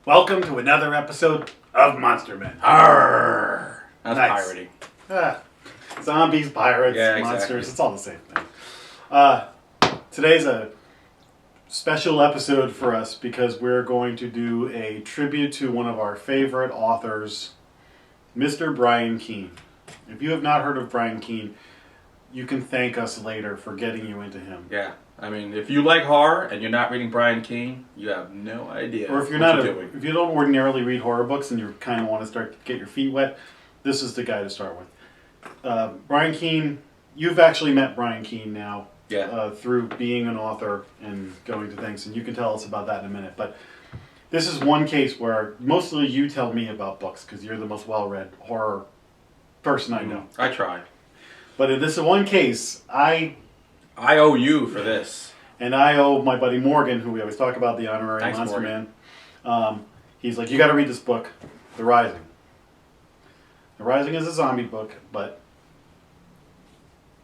Welcome to another episode of Monster Men. Arrgh. That's Nice. pirating. Zombies, pirates, Yeah, monsters, exactly. it's all the same thing. Today's a special episode for us because we're going to do a tribute to one of our favorite authors, Mr. Brian Keene. If you have not heard of Brian Keene, you can thank us later for getting you into him. Yeah. I mean, if you like horror and you're not reading Brian Keene, you have no idea. Or if you're what not, doing. if you don't ordinarily read horror books and you kind of want to start to get your feet wet, this is the guy to start with. Brian Keene, you've actually met Brian Keene now. Yeah. Through being an author and going to things, and you can tell us about that in a minute. But this is one case where mostly you tell me about books because you're the most well-read horror person I know. I try. But in this one case, I owe you for this. And I owe my buddy Morgan, who we always talk about, the honorary Thanks, Monster Morgan. Man. He's like, you got to read this book, The Rising. The Rising is a zombie book, but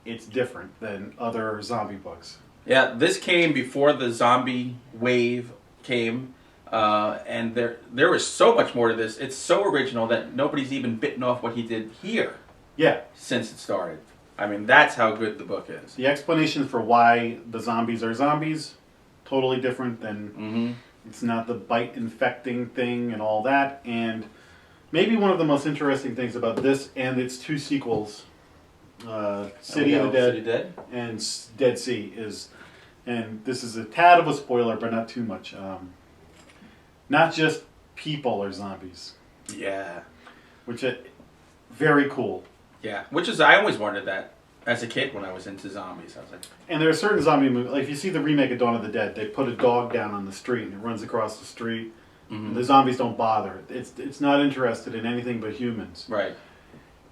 it's different than other zombie books. Yeah, this came before the zombie wave came, and there was so much more to this. It's so original that nobody's even bitten off what he did here Yeah. since it started. I mean, that's how good the book is. The explanation for why the zombies are zombies, totally different than it's not the bite infecting thing and all that. And maybe one of the most interesting things about this and its two sequels, City of the Dead, City Dead and Dead Sea, is, and this is a tad of a spoiler, but not too much. Not just people are zombies, Yeah. which is very cool. Yeah, which is, I always wondered that as a kid when I was into zombies. I was like, And there are certain zombie movies, like if you see the remake of Dawn of the Dead, they put a dog down on the street and it runs across the street. And the zombies don't bother. It's not interested in anything but humans. right.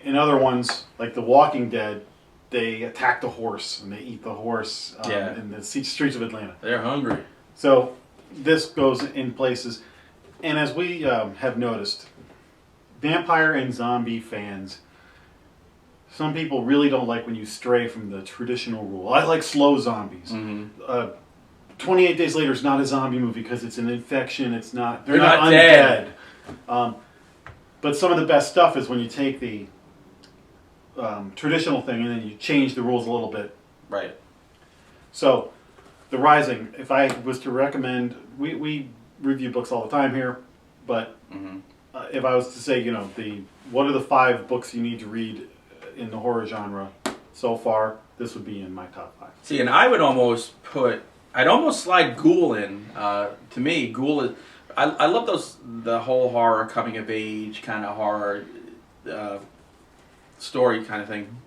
In other ones, like The Walking Dead, they attack the horse and they eat the horse in the streets of Atlanta. They're hungry. So this goes in places. And as we have noticed, vampire and zombie fans, some people really don't like when you stray from the traditional rule. I like slow zombies. 28 Days Later is not a zombie movie because it's an infection. It's not. They're not undead. But some of the best stuff is when you take the traditional thing and then you change the rules a little bit. Right. So, The Rising, if I was to recommend, we review books all the time here, but if I was to say, what are the 5 books you need to read in the horror genre so far, this would be in my top 5. See, and I would almost I'd almost slide Ghoul in. To me, Ghoul is, I love the whole horror, coming of age kind of horror story kind of thing.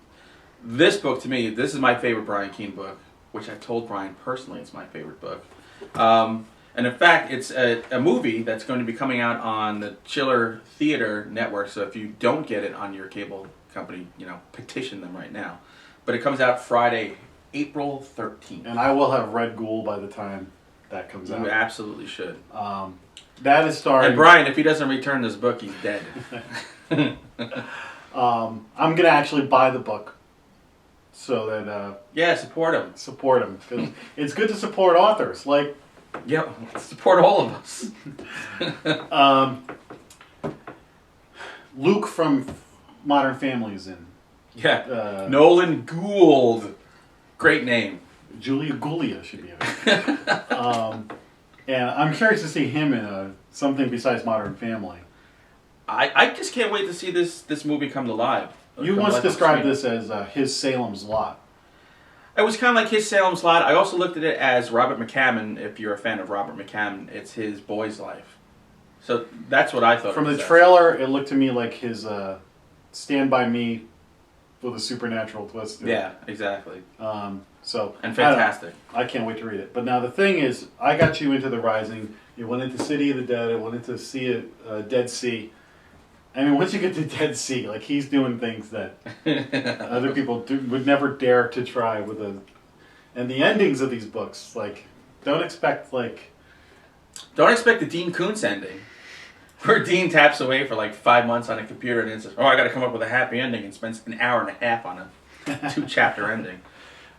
This book, to me, this is my favorite Brian Keene book, which I told Brian personally it's my favorite book. And in fact, it's a movie that's going to be coming out on the Chiller Theater Network, so if you don't get it on your cable company, petition them right now. But it comes out Friday, April 13th. And I will have read Ghoul by the time that comes out. You absolutely should. That is starring... And Brian, if he doesn't return this book, he's dead. I'm going to actually buy the book so that... Yeah, support him. Support him. Because it's good to support authors. Like... Yep, support all of us. Luke from Modern Family is in. Yeah. Nolan Gould. Great name. Julia Guglia should be in it. And I'm curious to see him in something besides Modern Family. I just can't wait to see this movie come to life. You once described this as his Salem's Lot. It was kind of like his Salem's Lot. I also looked at it as Robert McCammon. If you're a fan of Robert McCammon, it's his boy's life. So that's what I thought. From the trailer, it looked to me like his Stand By Me with a supernatural twist. Yeah, exactly. And fantastic. I can't wait to read it. But now the thing is, I got you into The Rising. You went into City of the Dead. I went into Dead Sea. I mean, once you get to Dead Sea, like he's doing things that other people would never dare to try with and the endings of these books, like, don't expect the Dean Koontz ending, where Dean taps away for like 5 months on a computer and then says, "Oh, I got to come up with a happy ending," and spends an hour and a half on a 2-chapter ending.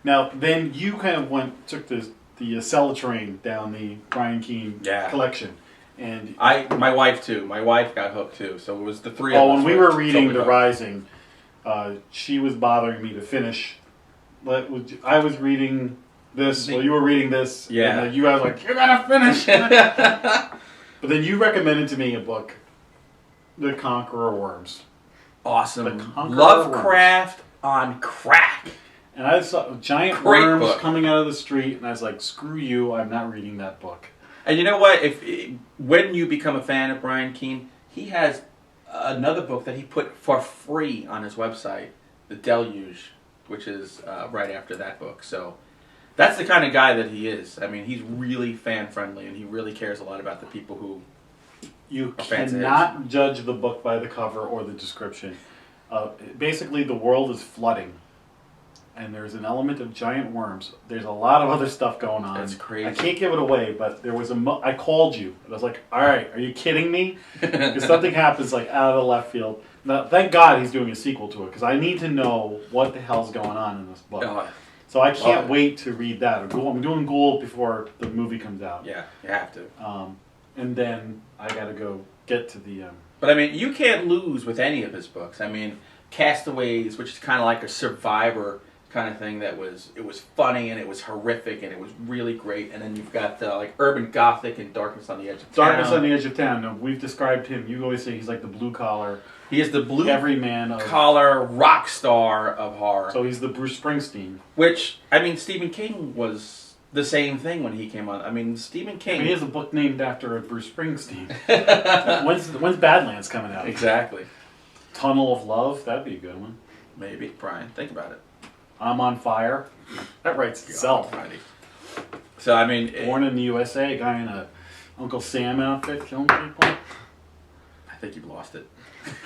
Now, then you kind of took the Acela train down the Brian Keene collection. And My wife too. My wife got hooked too. So it was the three of us. when we were reading totally The hooked. Rising, she was bothering me to finish. I was reading this while you were reading this. Yeah. And you guys were like, you're gonna finish. But then you recommended to me a book, The Conqueror Worms. Awesome. The Conqueror Lovecraft on crack. And I saw giant Great worms book. coming out of the street, and I was like, screw you, I'm not reading that book. And you know what? When you become a fan of Brian Keene, he has another book that he put for free on his website, The Deluge, which is right after that book. So that's the kind of guy that he is. I mean, he's really fan-friendly, and he really cares a lot about the people who You are fans of his. cannot judge the book by the cover or the description. Basically, the world is flooding, and there's an element of giant worms. There's a lot of other stuff going on. That's crazy. I can't give it away, but there was I called you, and I was like, all right, are you kidding me? If something happens like out of the left field. Now, thank God he's doing a sequel to it, because I need to know what the hell's going on in this book. Oh, So I can't wait to read that. I'm doing Ghoul before the movie comes out. yeah, you have to. And then I got to go get to the... But I mean, you can't lose with any of his books. I mean, Castaways, which is kind of like a Survivor kind of thing, it was funny and it was horrific and it was really great. And then you've got like Urban Gothic and Darkness on the Edge of Town. Darkness on the Edge of Town. No, we've described him. You always say he's like the blue collar. He is the blue everyman collar rock star of horror. So he's the Bruce Springsteen. Which, I mean, Stephen King was the same thing when he came on. I mean, Stephen King... he has a book named after Bruce Springsteen. When's Badlands coming out? Exactly. Tunnel of Love? That'd be a good one. Maybe. Brian, think about it. I'm on Fire. That writes itself. Almighty. So, I mean... Born in the USA, a guy in a Uncle Sam outfit killing people. I think you've lost it.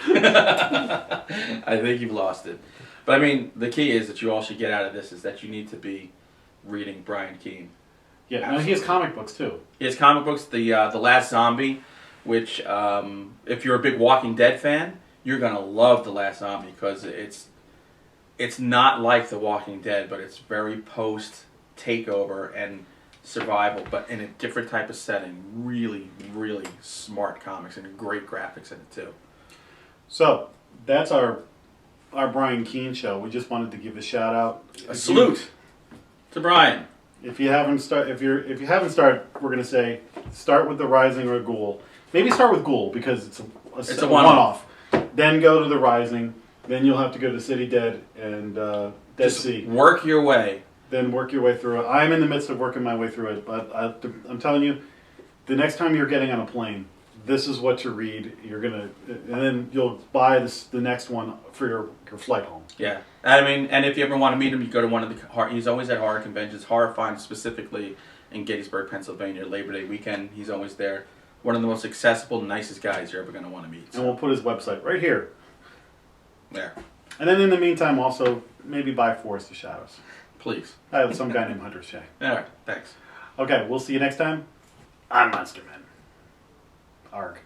I think you've lost it. But I mean, the key is that you all should get out of this is that you need to be reading Brian Keene. Yeah, no, he has comic books too. He has comic books, The Last Zombie, which if you're a big Walking Dead fan, you're gonna love The Last Zombie because it's not like The Walking Dead, but it's very post takeover and survival, but in a different type of setting. Really, really smart comics and great graphics in it too. So that's our Brian Keene show. We just wanted to give a shout out, A salute to Brian. If you haven't started, we're gonna say start with The Rising or Ghoul. Maybe start with Ghoul because it's a one-off. Then go to The Rising. Then you'll have to go to City Dead and Dead Sea. Work your way. Then work your way through it. I'm in the midst of working my way through it, but I'm telling you, the next time you're getting on a plane, this is what to read. And then you'll buy the next one for your flight home. Yeah, I mean, and if you ever want to meet him, you go to one of the he's always at horror conventions, Horror Find specifically in Gettysburg, Pennsylvania, Labor Day weekend. He's always there. One of the most accessible, nicest guys you're ever going to want to meet. So. And we'll put his website right here. There. And then in the meantime, also maybe buy Forest of Shadows. Please. I have some guy named Hunter Shea. All right, thanks. Okay, we'll see you next time. I'm Monster Man. Arg.